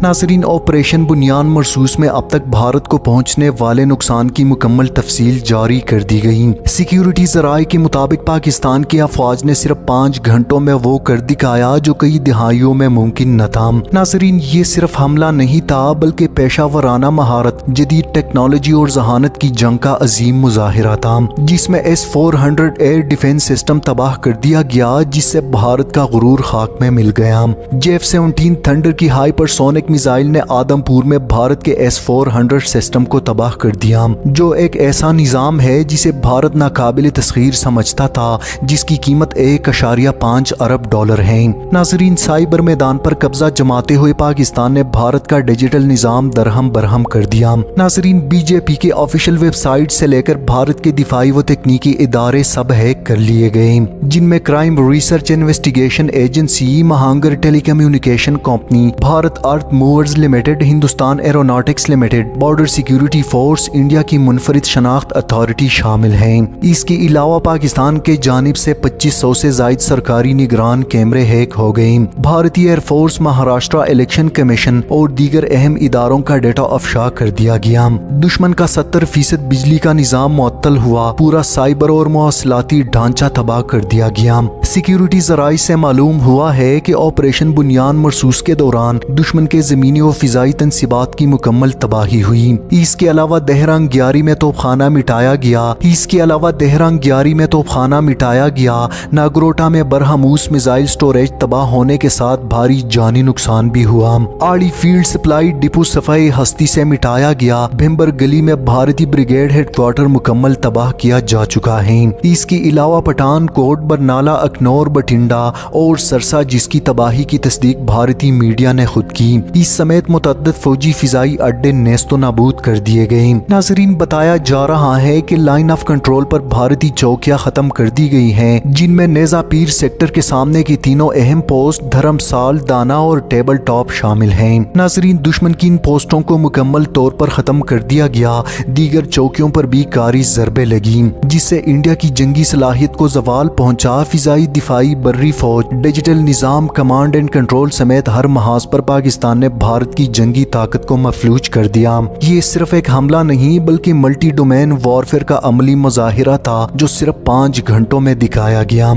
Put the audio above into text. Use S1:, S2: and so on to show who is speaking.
S1: नाज़रीन, ऑपरेशन बुनियान मरसूस में अब तक भारत को पहुंचने वाले नुकसान की मुकम्मल तफसील जारी कर दी गई। सिक्योरिटी ज़राए के मुताबिक पाकिस्तान की अफवाज ने सिर्फ 5 घंटों में वो कर दिखाया जो कई दिहाइयों में मुमकिन न था। नाज़रीन, ये सिर्फ हमला नहीं था बल्कि पेशा वराना महारत, जदीद टेक्नोलॉजी और जहानत की जंग का अजीम मुजाहिरा था, जिसमें S-400 एयर डिफेंस सिस्टम तबाह कर दिया गया, जिससे भारत का गुरूर खाक में मिल गया। J-17 थंडर की हाइपरसोनिक मिसाइल ने आदमपुर में भारत के S-400 सिस्टम को तबाह कर दिया, जो एक ऐसा निज़ाम है जिसे भारत नाकाबिल तस्खीर समझता था, जिसकी कीमत $1.5 अरब है। नाज़रीन, साइबर मैदान पर कब्जा जमाते हुए पाकिस्तान ने भारत का डिजिटल निज़ाम दरहम बरहम कर दिया। नाज़रीन, बीजेपी के ऑफिशियल वेबसाइट से लेकर भारत के दिफाई व तकनीकी इदारे सब हैक कर लिए गए, जिनमें crime research investigation agency, Mahanagar telecommunication company, Bharat earth movers limited, Hindustan aeronautics limited, border security force India की मुनफरिद शनाख्त अथॉरिटी शामिल हैं। इसके अलावा पाकिस्तान के जानिब से 2500 से जायद सरकारी निगरान कैमरे हैक हो गए। भारतीय एयरफोर्स, महाराष्ट्र इलेक्शन कमीशन और दीगर अहम इदारों का डेटा अफशा कर दिया गया। दुश्मन का 70% बिजली का निजाम मुअत्तल हुआ, पूरा साइबर और मवासलाती ढांचा तबाह कर दिया गया। सिक्योरिटी ज़राए से मालूम हुआ है कि ऑपरेशन बुनियान मरसूस के दौरान दुश्मन के ज़मीनी व फिजाई तनसीबात की मुकम्मल तबाही हुई। इसके अलावा देहरांग ग्यारी में तोपखाना मिटाया गया। नागरोटा में बरहमूस मिसाइल स्टोरेज तबाह होने के साथ भारी जानी नुकसान भी हुआ। आड़ी फील्ड सप्लाई डिपो सफाई हस्ती से मिटाया गया। भिम्बर गली में भारतीय ब्रिगेड हेडक्वार्टर मुकम्मल तबाह किया जा चुका है। इसके अलावा पठानकोट, बरनाला, अखनौर, बठिंडा और सरसा, जिसकी तबाही की तस्दीक भारतीय मीडिया ने खुद की। इस समेत मुतअद्दिद फौजी फिजाई अड्डे नेस्तो नाबूद कर दिए गए। नाजरीन, बताया जा रहा है कि लाइन ऑफ कंट्रोल पर भारतीय चौकियां खत्म कर दी गई हैं, जिनमें नेजा पीर सेक्टर के सामने की तीनों अहम पोस्ट धर्मसाल, दाना और टेबल टॉप शामिल हैं। नाजरीन, दुश्मन की इन पोस्टों को मुकम्मल तौर पर खत्म कर दिया गया। दीगर चौकियों पर भी कारी ज़रबे लगी, जिससे इंडिया की जंगी सलाहियत को जवाल पहुंचा। फिजाई, दिफाई, बर्री फौज, digital Nizam, command and control समेत हर महाज पर पाकिस्तान ने भारत की जंगी ताकत को मफलूज कर दिया। ये सिर्फ एक हमला नहीं बल्कि मल्टी डोमेन वॉरफेयर का अमली मुजाहिरा था, जो सिर्फ 5 घंटों में दिखाया गया।